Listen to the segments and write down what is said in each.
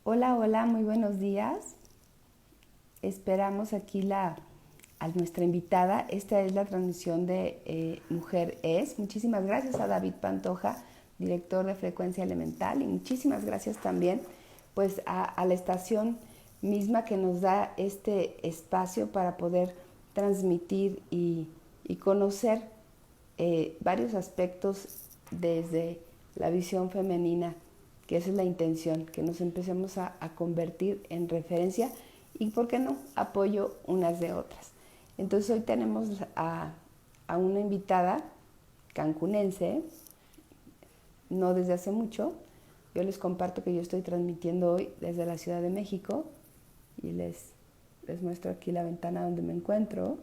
Hola, hola, muy buenos días. Esperamos aquí a nuestra invitada. Esta es la transmisión de Mujer Es. Muchísimas gracias a David Pantoja, director de Frecuencia Elemental, y muchísimas gracias también pues a la estación misma que nos da este espacio para poder transmitir y conocer varios aspectos desde la visión femenina, que esa es la intención, que nos empecemos a convertir en referencia y, ¿por qué no?, apoyo unas de otras. Entonces hoy tenemos a una invitada cancunense, no desde hace mucho. Yo les comparto que yo estoy transmitiendo hoy desde la Ciudad de México y les muestro aquí la ventana donde me encuentro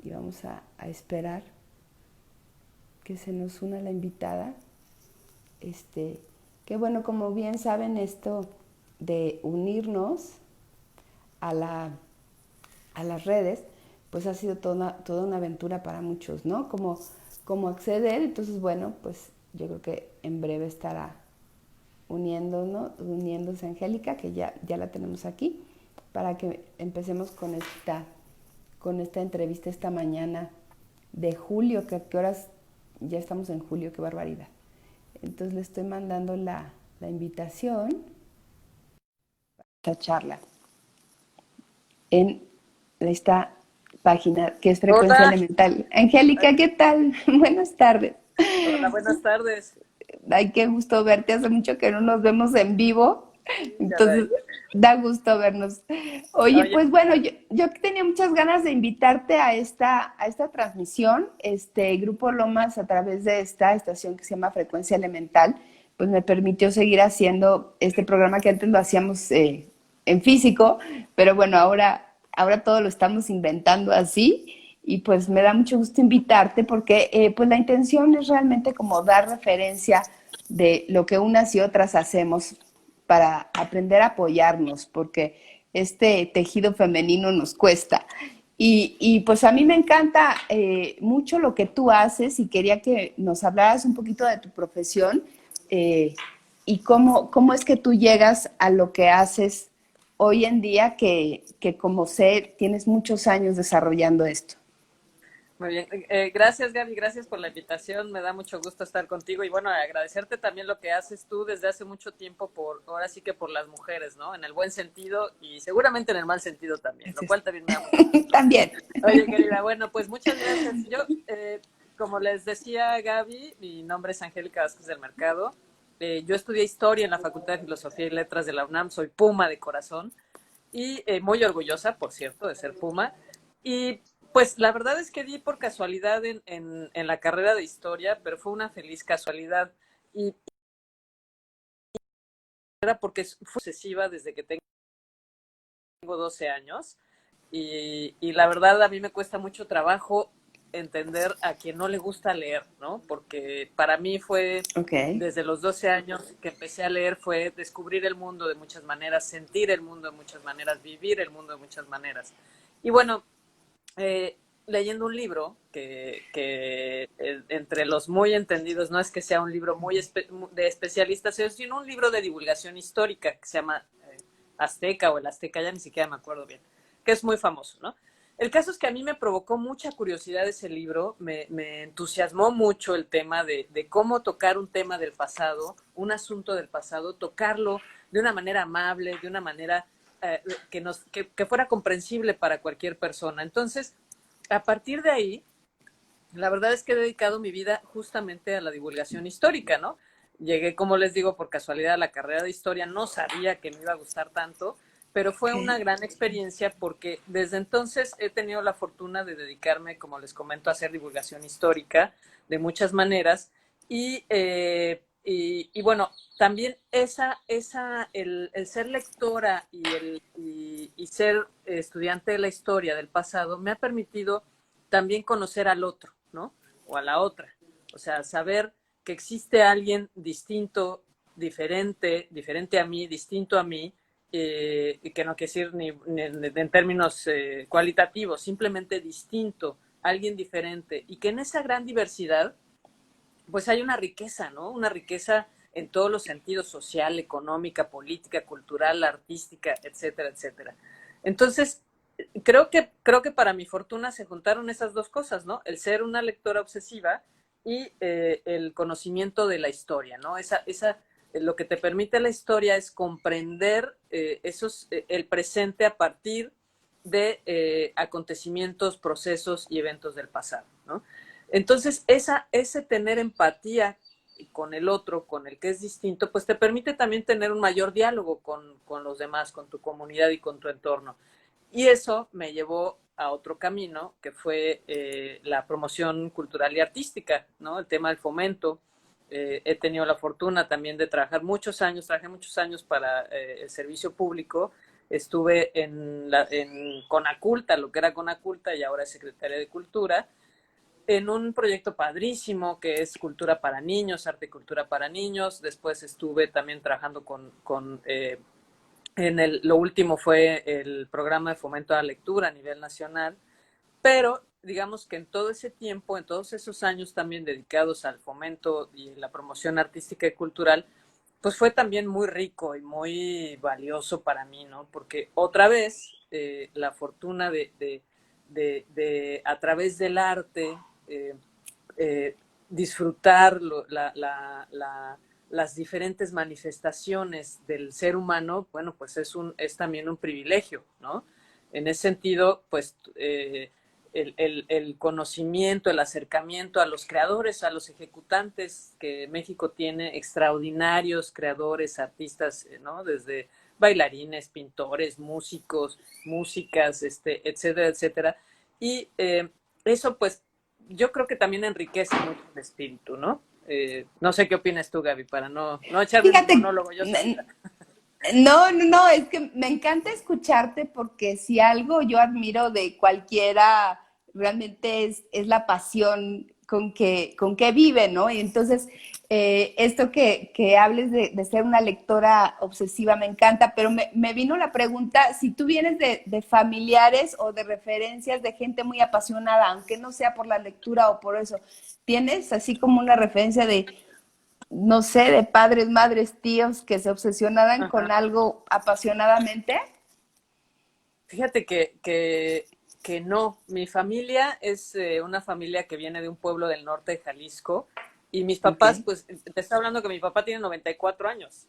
y vamos a esperar que se nos una la invitada. Que bueno, como bien saben, esto de unirnos a, la, a las redes, pues ha sido toda una aventura para muchos, ¿no? Como acceder. Entonces, bueno, pues yo creo que en breve estará uniéndose Angélica, que ya la tenemos aquí, para que empecemos con esta entrevista esta mañana de julio, que a qué horas ya estamos en julio, qué barbaridad. Entonces le estoy mandando la invitación a esta charla en esta página que es Frecuencia Hola, Elemental. Angélica, ¿qué tal? Buenas tardes. hola, buenas tardes. Ay, qué gusto verte. Hace mucho que no nos vemos en vivo. Sí, Entonces, caray. da gusto vernos. Oye, Oye, pues bueno, yo tenía muchas ganas de invitarte a esta transmisión. Grupo Lomas, a través de esta estación que se llama Frecuencia Elemental, pues me permitió seguir haciendo este programa que antes lo hacíamos en físico, pero bueno, ahora todo lo estamos inventando así. Y pues me da mucho gusto invitarte porque pues la intención es realmente como dar referencia de lo que unas y otras hacemos para aprender a apoyarnos, porque este tejido femenino nos cuesta. Pues a mí me encanta mucho lo que tú haces y quería que nos hablaras un poquito de tu profesión eh, y cómo es que tú llegas a lo que haces hoy en día, que como sé, tienes muchos años desarrollando esto. muy bien. Gracias, Gaby, gracias por la invitación. Me da mucho gusto estar contigo y bueno, agradecerte también lo que haces tú desde hace mucho tiempo ahora sí que por las mujeres, ¿no? En el buen sentido y seguramente en el mal sentido también, lo Gracias. cual también me da mucho gusto. También. Oye, querida, bueno, pues muchas gracias. Como les decía Gaby, mi nombre es Angélica Vázquez del Mercado. Yo estudié historia en la Facultad de Filosofía y Letras de la UNAM, soy Puma de corazón. Y muy orgullosa, por cierto, de ser Puma. Y pues la verdad es que di por casualidad en la carrera de historia, pero fue una feliz casualidad. Y era porque fue obsesiva desde que tengo 12 años. Y la verdad a mí me cuesta mucho trabajo entender a quien no le gusta leer, ¿no? Porque para mí fue Ok. desde los 12 años que empecé a leer, fue descubrir el mundo de muchas maneras, sentir el mundo de muchas maneras, vivir el mundo de muchas maneras. Y bueno, leyendo un libro entre los muy entendidos, no es que sea un libro de especialistas, sino un libro de divulgación histórica que se llama Azteca o el Azteca, ya ni siquiera me acuerdo bien, que es muy famoso, ¿no? El caso es que a mí me provocó mucha curiosidad ese libro, me entusiasmó mucho el tema de cómo tocar un tema del pasado, un asunto del pasado, tocarlo de una manera amable, de una manera que fuera comprensible para cualquier persona. Entonces, a partir de ahí, la verdad es que he dedicado mi vida justamente a la divulgación histórica, ¿no? Llegué, como les digo, por casualidad a la carrera de historia, no sabía que me iba a gustar tanto, pero fue una Ok. gran experiencia porque desde entonces he tenido la fortuna de dedicarme, como les comento, a hacer divulgación histórica de muchas maneras y bueno, también el ser lectora y ser estudiante de la historia del pasado me ha permitido también conocer al otro, ¿no? O a la otra. O sea, saber que existe alguien distinto, diferente a mí, distinto a mí, y que no quiere decir ni en términos cualitativos, simplemente distinto, alguien diferente, y que en esa gran diversidad, pues hay una riqueza, ¿no? Una riqueza en todos los sentidos, social, económica, política, cultural, artística, etcétera, etcétera. Entonces, creo que para mi fortuna se juntaron esas dos cosas, ¿no? El ser una lectora obsesiva y el conocimiento de la historia, ¿no? Lo que te permite la historia es comprender el presente a partir de acontecimientos, procesos y eventos del pasado, ¿no? Entonces, ese tener empatía con el otro, con el que es distinto, pues te permite también tener un mayor diálogo con los demás, con tu comunidad y con tu entorno. Y eso me llevó a otro camino, que fue la promoción cultural y artística, ¿no? El tema del fomento. He tenido la fortuna también de trabajar trabajé muchos años para el servicio público. Estuve en Conaculta, lo que era Conaculta y ahora es Secretaría de Cultura, en un proyecto padrísimo que es Cultura para Niños, Arte y Cultura para Niños. Después estuve también trabajando lo último fue el programa de fomento a la lectura a nivel nacional, pero digamos que en todo ese tiempo, en todos esos años también dedicados al fomento y la promoción artística y cultural, pues fue también muy rico y muy valioso para mí, ¿no? Porque otra vez la fortuna de a través del arte eh, disfrutar las diferentes manifestaciones del ser humano, bueno, pues es también un privilegio, ¿no? En ese sentido, pues el conocimiento, el acercamiento a los creadores, a los ejecutantes que México tiene, extraordinarios creadores, artistas, ¿no? Desde bailarines, pintores, músicos, músicas, etcétera, etcétera. Y eso, pues, yo creo que también enriquece mucho el espíritu, ¿no? No sé qué opinas tú, Gaby, para no echarme un Fíjate, monólogo yo solita. no, es que me encanta escucharte porque si algo yo admiro de cualquiera realmente es la pasión con que vive, ¿no? Y entonces, esto que hables de ser una lectora obsesiva me encanta, pero me vino la pregunta, si tú vienes de familiares o de referencias de gente muy apasionada, aunque no sea por la lectura o por eso, ¿tienes así como una referencia de no sé, de padres, madres, tíos que se obsesionaran con Ajá. algo apasionadamente? Fíjate que no. Mi familia es una familia que viene de un pueblo del norte de Jalisco y mis Ok, papás, pues, te está hablando que mi papá tiene 94 años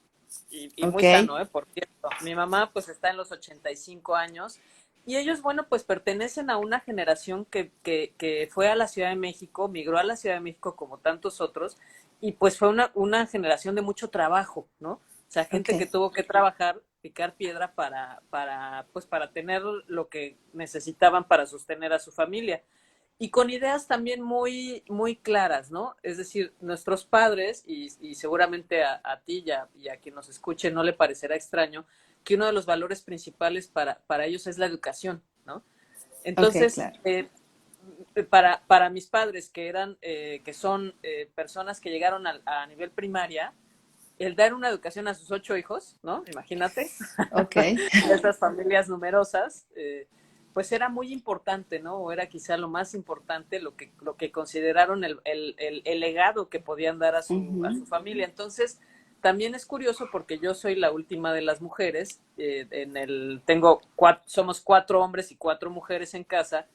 y ok, muy sano, por cierto. Mi mamá, pues, está en los 85 años y ellos, bueno, pues, pertenecen a una generación que fue a la Ciudad de México, migró a la Ciudad de México como tantos otros y, pues, fue una generación de mucho trabajo, ¿no? O sea, ok, gente que tuvo que trabajar, picar piedra pues para tener lo que necesitaban para sostener a su familia. Y con ideas también muy claras, ¿no? Es decir, nuestros padres, y seguramente a ti y a quien nos escuche no le parecerá extraño, que uno de los valores principales para ellos es la educación, ¿no? ok, Entonces, claro. para mis padres, que son personas que llegaron a nivel primaria, el dar una educación a sus 8 hijos, ¿no? Imagínate, Ok, esas familias numerosas, pues era muy importante, ¿no? O era quizá lo más importante, lo que consideraron el legado que podían dar a ujú, su familia. Entonces, también es curioso porque yo soy la última de las mujeres, somos 4 hombres y 4 mujeres en casa,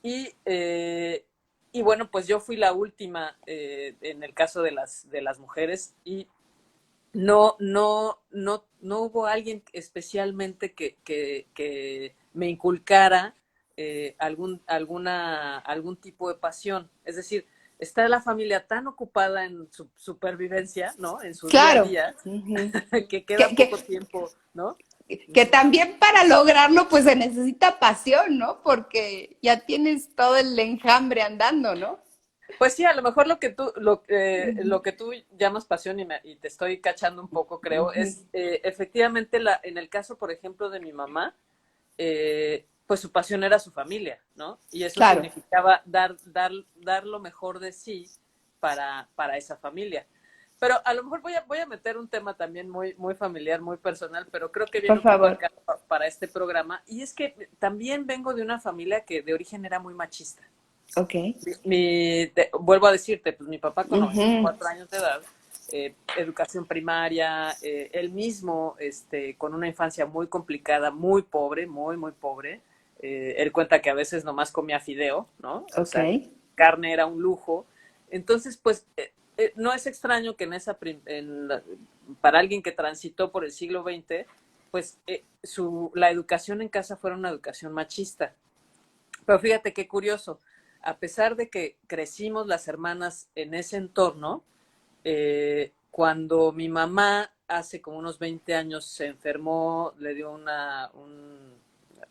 y, y bueno, pues yo fui la última en el caso de las mujeres y no hubo alguien especialmente que me inculcara algún tipo de pasión. Es decir, está la familia tan ocupada en su supervivencia, ¿no? En su día a claro. día, Ujú. que queda Que, poco que, tiempo, ¿no? que también para lograrlo pues se necesita pasión, ¿no? Porque ya tienes todo el enjambre andando, ¿no? Pues sí, a lo mejor lo Ujú, que tú llamas pasión y te estoy cachando un poco, creo, ujú. es efectivamente en el caso, por ejemplo, de mi mamá, pues su pasión era su familia, ¿no? Y eso Claro, significaba dar lo mejor de sí para esa familia. Pero a lo mejor voy a meter un tema también muy familiar, muy personal, pero creo que por viene un poco al favor. caso para este programa. Y es que también vengo de una familia que de origen era muy machista. Ok. Vuelvo a decirte, pues mi papá con noventa y Ujú. cuatro años de edad, educación primaria, él mismo con una infancia muy complicada, muy pobre, muy, muy pobre. Él cuenta que a veces nomás comía fideo, ¿no? O Ok. sea, carne era un lujo. Entonces, pues, no es extraño que para alguien que transitó por el siglo XX, pues la educación en casa fuera una educación machista. Pero fíjate qué curioso, a pesar de que crecimos las hermanas en ese entorno, cuando mi mamá hace como unos 20 años se enfermó, le dio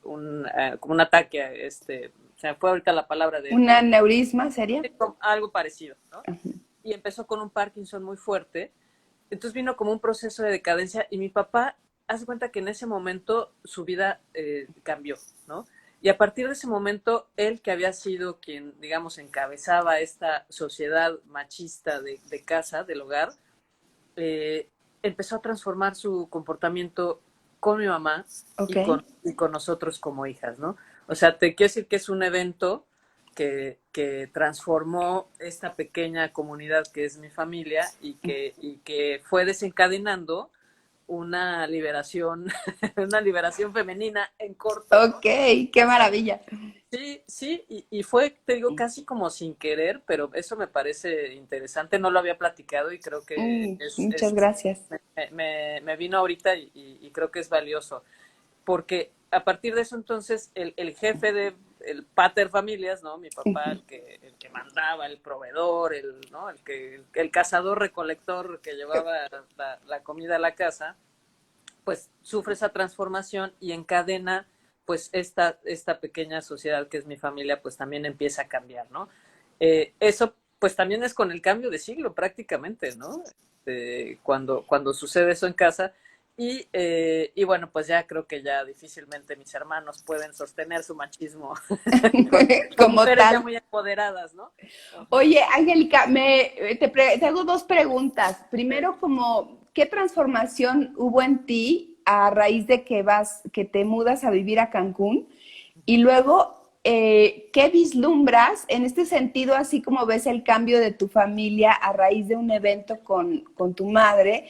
como un ataque, se me fue ahorita la palabra ¿Un aneurisma sería? algo parecido, ¿no? Y empezó con un Parkinson muy fuerte, entonces vino como un proceso de decadencia y mi papá hace cuenta que en ese momento su vida cambió, ¿no? Y a partir de ese momento, él que había sido quien, digamos, encabezaba esta sociedad machista de casa, del hogar, eh, empezó a transformar su comportamiento con mi mamá Ok. y con nosotros como hijas, ¿no? O sea, te quiero decir que es un evento que transformó esta pequeña comunidad que es mi familia y que fue desencadenando una liberación femenina en corto, Ok, ¿no? qué maravilla. Sí, sí, y fue, te digo, casi como sin querer, pero eso me parece interesante, no lo había platicado y creo que Muchas gracias. me vino ahorita y creo que es valioso, porque a partir de eso entonces el jefe el pater familias, ¿no? Mi papá, el que mandaba, el proveedor, ¿no? El cazador recolector que llevaba la comida a la casa, pues sufre esa transformación y encadena pues esta pequeña sociedad que es mi familia, pues también empieza a cambiar, ¿no? Eso pues también es con el cambio de siglo prácticamente, ¿no? Cuando sucede eso en casa y bueno, pues ya creo que ya difícilmente mis hermanos pueden sostener su machismo con Como mujeres ya tal. muy empoderadas, ¿no? Ajá. Oye, Angélica, te hago dos preguntas. Sí. Primero, como, ¿qué transformación hubo en ti a raíz de que te mudas a vivir a Cancún? Y luego, ¿qué vislumbras en este sentido, así como ves el cambio de tu familia a raíz de un evento con tu madre?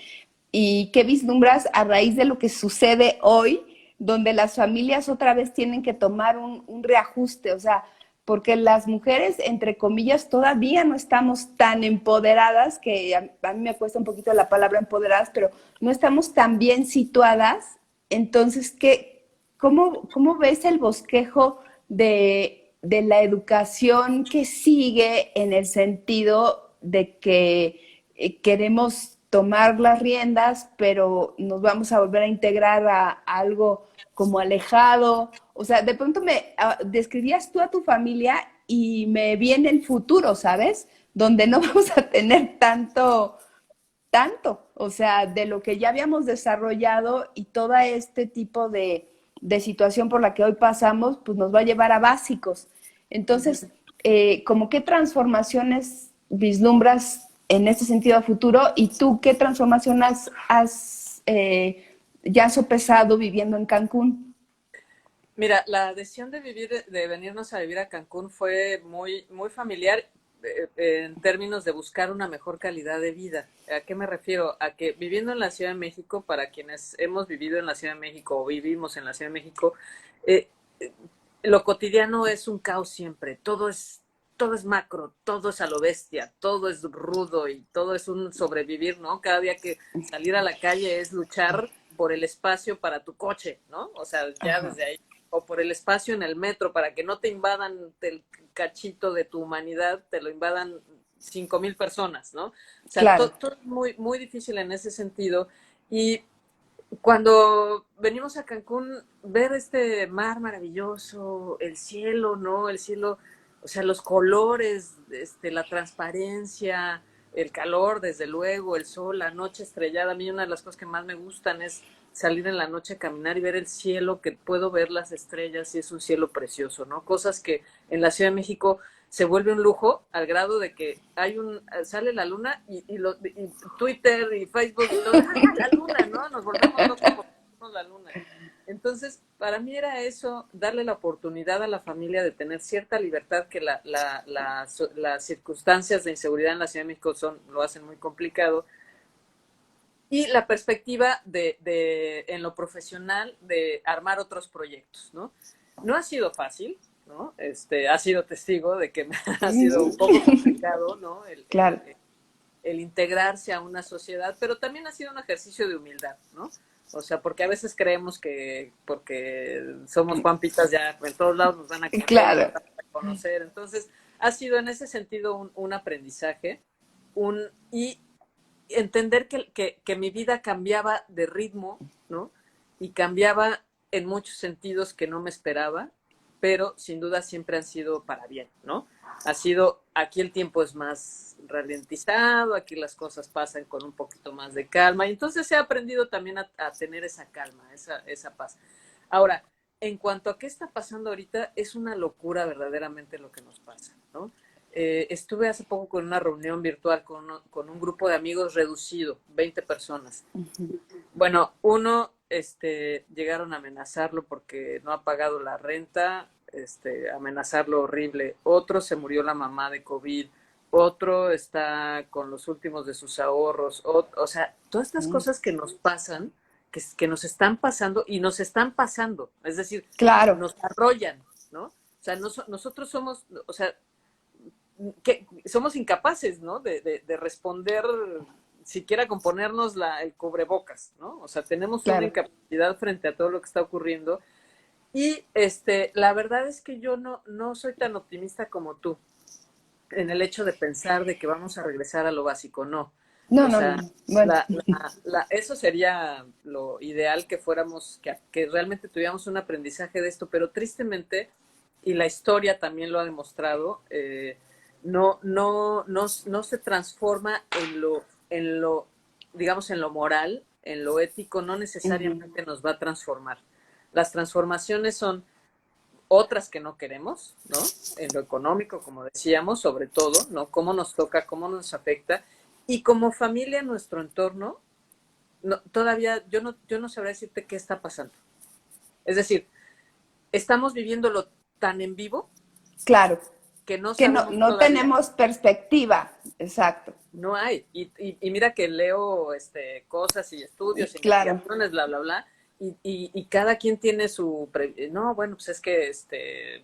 ¿Y qué vislumbras a raíz de lo que sucede hoy, donde las familias otra vez tienen que tomar un reajuste? O sea, porque las mujeres, entre comillas, todavía no estamos tan empoderadas, que a mí me cuesta un poquito la palabra empoderadas, pero no estamos tan bien situadas. Entonces, ¿cómo ves el bosquejo de la educación que sigue en el sentido de que queremos tomar las riendas, pero nos vamos a volver a integrar a algo como alejado? O sea, de pronto me describías tú a tu familia y me viene el futuro, ¿sabes? Donde no vamos a tener tanto, o sea, de lo que ya habíamos desarrollado y todo este tipo de situación por la que hoy pasamos, pues nos va a llevar a básicos. Entonces, ¿cómo qué transformaciones vislumbras en este sentido a futuro? ¿Y tú qué transformación ya sopesado viviendo en Cancún? Mira, la decisión de venirnos a vivir a Cancún fue muy, muy familiar en términos de buscar una mejor calidad de vida. ¿A qué me refiero? A que viviendo en la Ciudad de México, para quienes hemos vivido en la Ciudad de México o vivimos en la Ciudad de México, eh, lo cotidiano es un caos siempre. Todo es macro, todo es a lo bestia, todo es rudo y todo es un sobrevivir, ¿no? Cada día que salir a la calle es luchar por el espacio para tu coche, ¿no? O sea, ya Ajá, desde ahí o por el espacio en el metro para que no te invadan el cachito de tu humanidad, te lo invadan 5,000 personas, ¿no? O sea, claro. todo es muy, muy difícil en ese sentido. Y cuando venimos a Cancún, ver este mar maravilloso, el cielo, ¿no? El cielo, o sea, los colores, la transparencia, el calor, desde luego, el sol, la noche estrellada. A mí una de las cosas que más me gustan es salir en la noche a caminar y ver el cielo, que puedo ver las estrellas y es un cielo precioso, ¿no? Cosas que en la Ciudad de México se vuelve un lujo al grado de que sale la luna y Twitter y Facebook y todo, la luna, ¿no? Nos volvemos locos por vernos la luna. Entonces, para mí era eso, darle la oportunidad a la familia de tener cierta libertad, que las circunstancias de inseguridad en la Ciudad de México lo hacen muy complicado, y la perspectiva en lo profesional de armar otros proyectos, ¿no? No ha sido fácil, ¿no? Ha sido testigo de que ha sido un poco complicado, ¿no? Claro. El integrarse a una sociedad, pero también ha sido un ejercicio de humildad, ¿no? O sea, porque a veces creemos que porque somos Juan Pitas ya en todos lados nos van a querer y nos Claro. van a conocer. Entonces, ha sido en ese sentido un aprendizaje y entender que mi vida cambiaba de ritmo, ¿no? Y cambiaba en muchos sentidos que no me esperaba, pero sin duda siempre han sido para bien, ¿no? Ha sido, aquí el tiempo es más ralentizado, aquí las cosas pasan con un poquito más de calma, y entonces he aprendido también a tener esa calma, esa paz. Ahora, en cuanto a qué está pasando ahorita, es una locura verdaderamente lo que nos pasa, ¿no? Estuve hace poco con una reunión virtual con un grupo de amigos reducido, 20 personas. Bueno, llegaron a amenazarlo porque no ha pagado la renta, amenazarlo horrible. Otro se murió la mamá de COVID, otro está con los últimos de sus ahorros. O sea, todas estas cosas que nos pasan, que nos están pasando y nos están pasando, es decir, Claro. nos arrollan, ¿no? O sea, nosotros somos, o sea, que somos incapaces, ¿no? De responder siquiera con ponernos el cubrebocas, ¿no? O sea, tenemos una Claro. incapacidad frente a todo lo que está ocurriendo. Y la verdad es que yo no soy tan optimista como tú en el hecho de pensar de que vamos a regresar a lo básico, no. No, O no, sea, no. Bueno. eso sería lo ideal que fuéramos, que realmente tuviéramos un aprendizaje de esto, pero tristemente, y la historia también lo ha demostrado, no se transforma digamos, en lo moral, en lo ético, no necesariamente nos va a transformar. Las transformaciones son otras que no queremos, ¿no? En lo económico, como decíamos, sobre todo, ¿no? Cómo nos toca, cómo nos afecta. Y como familia, nuestro entorno, todavía yo no sabré decirte qué está pasando. Es decir, estamos viviéndolo tan en vivo Claro. que no Que no, sabemos no todavía. tenemos perspectiva. Exacto. No hay. Y mira que leo cosas y estudios, Claro. investigaciones, bla, bla, bla, y cada quien tiene su... No, bueno, pues es que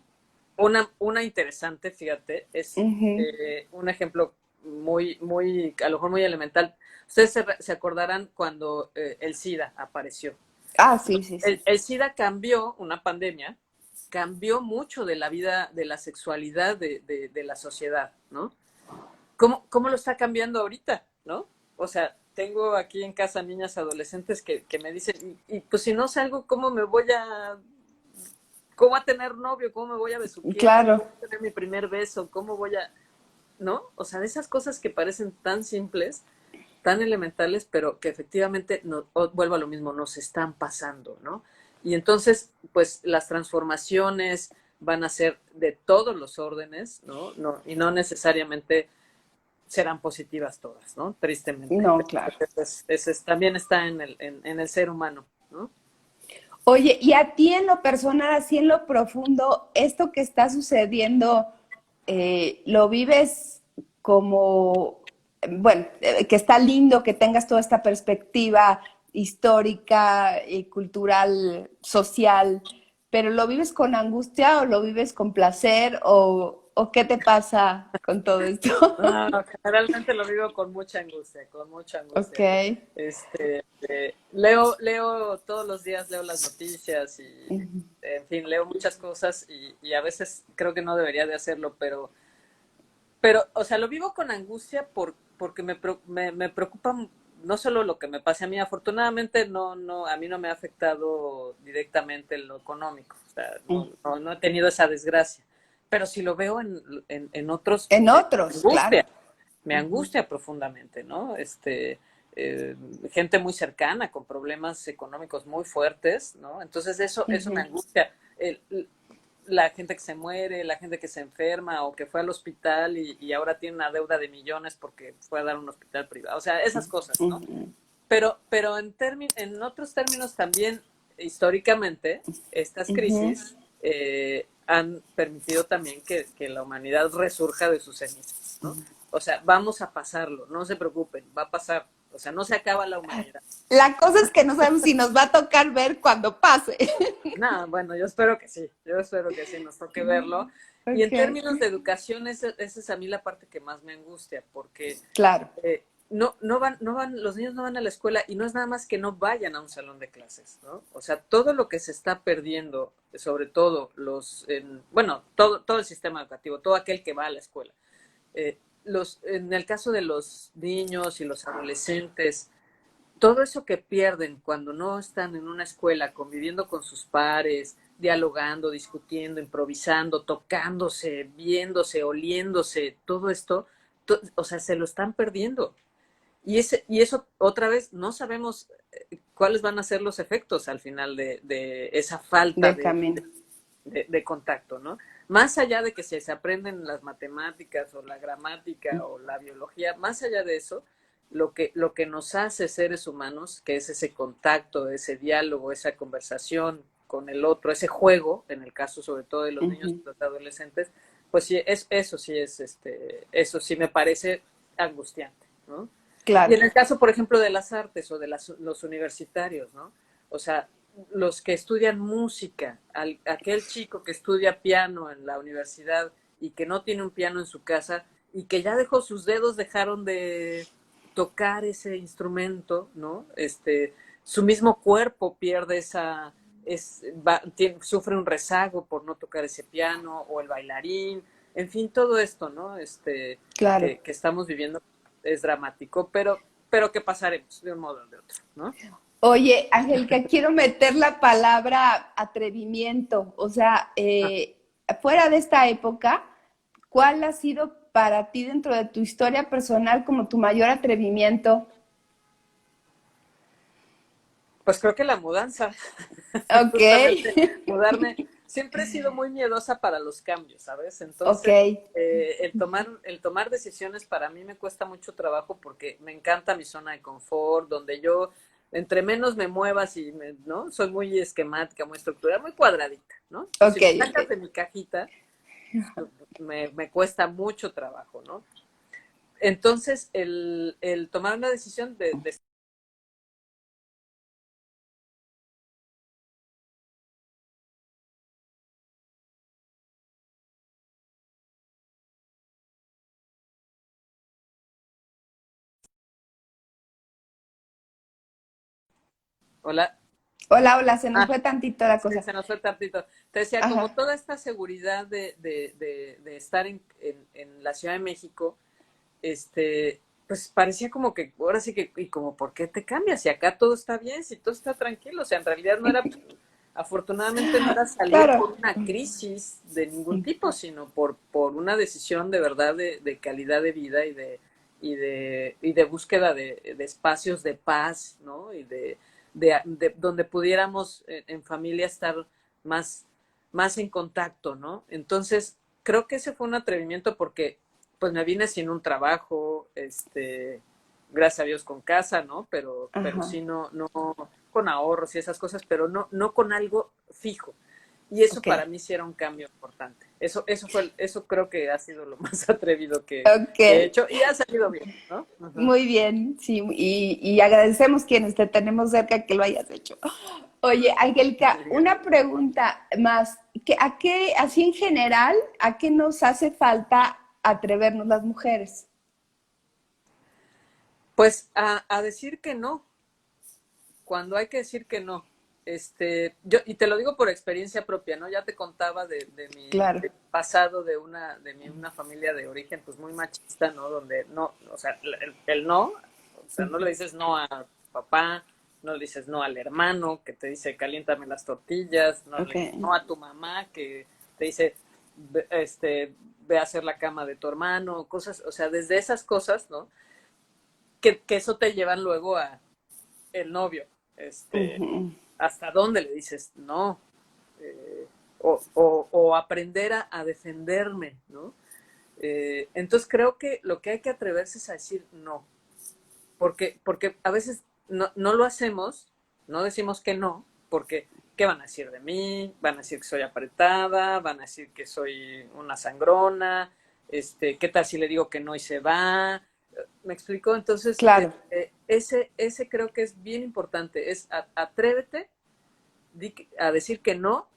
una interesante, fíjate, es un ejemplo a lo mejor muy elemental. Ustedes se acordarán cuando el SIDA apareció. Ah, sí, sí, sí. El SIDA cambió, una pandemia, cambió mucho de la vida, de la sexualidad de la sociedad, ¿no? ¿Cómo lo está cambiando ahorita, no? O sea, tengo aquí en casa niñas adolescentes que me dicen, pues si no salgo, ¿cómo voy a tener novio? ¿Cómo me voy a besuquear? ¿Cómo Claro. voy a tener mi primer beso? ¿Cómo voy a...? ¿No? O sea, de esas cosas que parecen tan simples, tan elementales, pero que efectivamente, vuelvo a lo mismo, nos están pasando, ¿no? Y entonces, pues las transformaciones van a ser de todos los órdenes, ¿no? Y no necesariamente serán positivas todas, ¿no? Tristemente. No, claro. También está en el ser humano, ¿no? Oye, y a ti en lo personal, así en lo profundo, esto que está sucediendo, ¿lo vives como, bueno, que está lindo que tengas toda esta perspectiva histórica y cultural, social, pero ¿lo vives con angustia o lo vives con placer o qué te pasa con todo esto? No, generalmente lo vivo con mucha angustia, con mucha Ok. angustia. Leo todos los días, leo las noticias y, en fin, leo muchas cosas y a veces creo que no debería de hacerlo, pero, o sea, lo vivo con angustia porque me preocupa no solo lo que me pase a mí, afortunadamente a mí no me ha afectado directamente en lo económico, o sea, no he tenido esa desgracia, pero si lo veo en otros, En otros, claro. angustia, me angustia profundamente, ¿no? Gente muy cercana con problemas económicos muy fuertes, ¿no? Entonces eso me angustia. La gente que se muere, la gente que se enferma o que fue al hospital y ahora tiene una deuda de millones porque fue a dar un hospital privado. O sea, esas cosas, ¿no? Pero en otros términos también, históricamente, estas crisis han permitido también que la humanidad resurja de sus cenizas, ¿no? O sea, vamos a pasarlo, no se preocupen, va a pasar. O sea, no se acaba la humanidad. La cosa es que no sabemos si nos va a tocar ver cuando pase. No, bueno, yo espero que sí, nos toque verlo. Y en Ok, términos de educación, esa es a mí la parte que más me angustia, porque claro, los niños no van a la escuela y no es nada más que no vayan a un salón de clases, ¿no? O sea, todo lo que se está perdiendo, sobre todo todo el sistema educativo, todo aquel que va a la escuela. En el caso de los niños y los adolescentes, todo eso que pierden cuando no están en una escuela conviviendo con sus pares, dialogando, discutiendo, improvisando, tocándose, viéndose, oliéndose, todo esto, o sea, se lo están perdiendo. Y eso, otra vez, no sabemos cuáles van a ser los efectos al final de esa falta del camino. de contacto, ¿no? Más allá de que se aprenden las matemáticas o la gramática o la biología, más allá de eso, lo que nos hace seres humanos, que es ese contacto, ese diálogo, esa conversación con el otro, ese juego, en el caso sobre todo de los niños y los adolescentes, pues sí, eso sí me parece angustiante, ¿no? Y Claro. en el caso, por ejemplo, de las artes o de los universitarios, ¿no? O sea, los que estudian música, aquel chico que estudia piano en la universidad y que no tiene un piano en su casa y que ya dejó sus dedos, dejaron de tocar ese instrumento, ¿no? Su mismo cuerpo pierde sufre un rezago por no tocar ese piano, o el bailarín, en fin, todo esto, ¿no? Claro. Que estamos viviendo es dramático, pero que pasaremos de un modo o de otro, ¿no? Oye, Angélica, quiero meter la palabra atrevimiento. O sea, Ah, fuera de esta época, ¿cuál ha sido para ti dentro de tu historia personal como tu mayor atrevimiento? pues creo que la mudanza, Ok, justamente mudarme, siempre he sido muy miedosa para los cambios, ¿sabes? ok, Entonces, el tomar decisiones para mí me cuesta mucho trabajo porque me encanta mi zona de confort, donde yo, entre menos me muevas ¿no? Soy muy esquemática, muy estructurada, muy cuadradita, ¿no? Entonces, ok, si me ok. sacas de mi cajita, me cuesta mucho trabajo, ¿no? Entonces, el tomar una decisión de. Hola. Hola, hola, se nos Ah, fue tantito la sí, cosa. se nos fue tantito. Te decía, como Ajá, toda esta seguridad de estar en la Ciudad de México, pues parecía como que ahora sí que, y como, ¿por qué te cambias? Si acá todo está bien, si todo está tranquilo. O sea, en realidad no era, afortunadamente no era salir claro. por una crisis de ningún tipo, sino por una decisión de verdad de calidad de vida y de búsqueda de espacios de paz, ¿no? Y de donde pudiéramos en familia estar más, más en contacto, ¿no? Entonces, creo que ese fue un atrevimiento porque pues me vine sin un trabajo, gracias a Dios con casa, ¿no? Pero Ajá, sí no con ahorros y esas cosas, pero no con algo fijo. Y eso ok, para mí sí era un cambio importante. Eso creo que ha sido lo más atrevido ok. que he hecho y ha salido bien, ¿no? Ajá. Muy bien, sí, y agradecemos quienes te tenemos cerca que lo hayas hecho. Oye, Angélica, una pregunta más. Así en general, a qué nos hace falta atrevernos las mujeres? Pues a decir que no, cuando hay que decir que no. Y te lo digo por experiencia propia, ¿no? Ya te contaba Claro. de mi pasado una familia de origen pues muy machista, ¿no? Donde no, o sea, el no, o sea, no le dices no a papá, no le dices no al hermano que te dice caliéntame las tortillas, no Ok, le dices no a tu mamá que te dice ve a hacer la cama de tu hermano, cosas, o sea, desde esas cosas, ¿no? Que eso te llevan luego a el novio, hasta dónde le dices no, eh, o aprender a defenderme, ¿no? Entonces creo que lo que hay que atreverse es a decir no, porque a veces no lo hacemos, no decimos que no, porque ¿qué van a decir de mí? Van a decir que soy apretada, van a decir que soy una sangrona, ¿qué tal si le digo que no y se va? ¿Me explico? Entonces, claro. ese creo que es bien importante, es atrévete a decir que no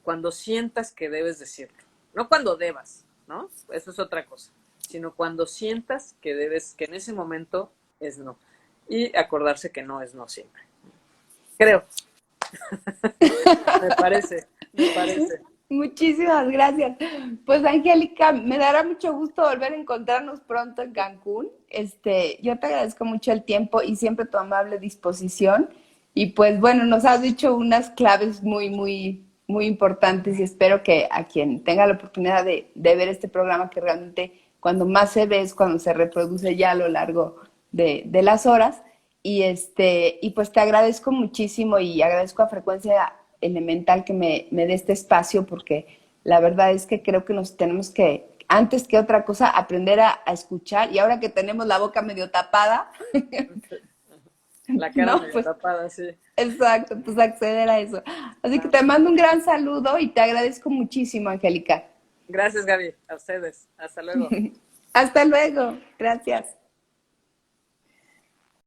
cuando sientas que debes decirlo, no cuando debas, ¿no? Eso es otra cosa, sino cuando sientas que debes, que en ese momento es no. Y acordarse que no es no siempre. Creo. Me parece. Muchísimas gracias. Pues Angélica, me dará mucho gusto volver a encontrarnos pronto en Cancún. Yo te agradezco mucho el tiempo y siempre tu amable disposición. Y pues bueno, nos has dicho unas claves muy, muy, muy importantes y espero que a quien tenga la oportunidad de ver este programa, que realmente cuando más se ve es cuando se reproduce ya a lo largo de las horas. Y pues te agradezco muchísimo y agradezco a Frecuencia Elemental que me dé este espacio porque la verdad es que creo que nos tenemos que, antes que otra cosa, aprender a escuchar y ahora que tenemos la boca medio tapada, La cara no, medio pues tapada, sí. exacto, pues acceder a eso. Así que te mando un gran saludo y te agradezco muchísimo, Angélica. Gracias, Gaby. A ustedes. Hasta luego. Hasta luego. Gracias.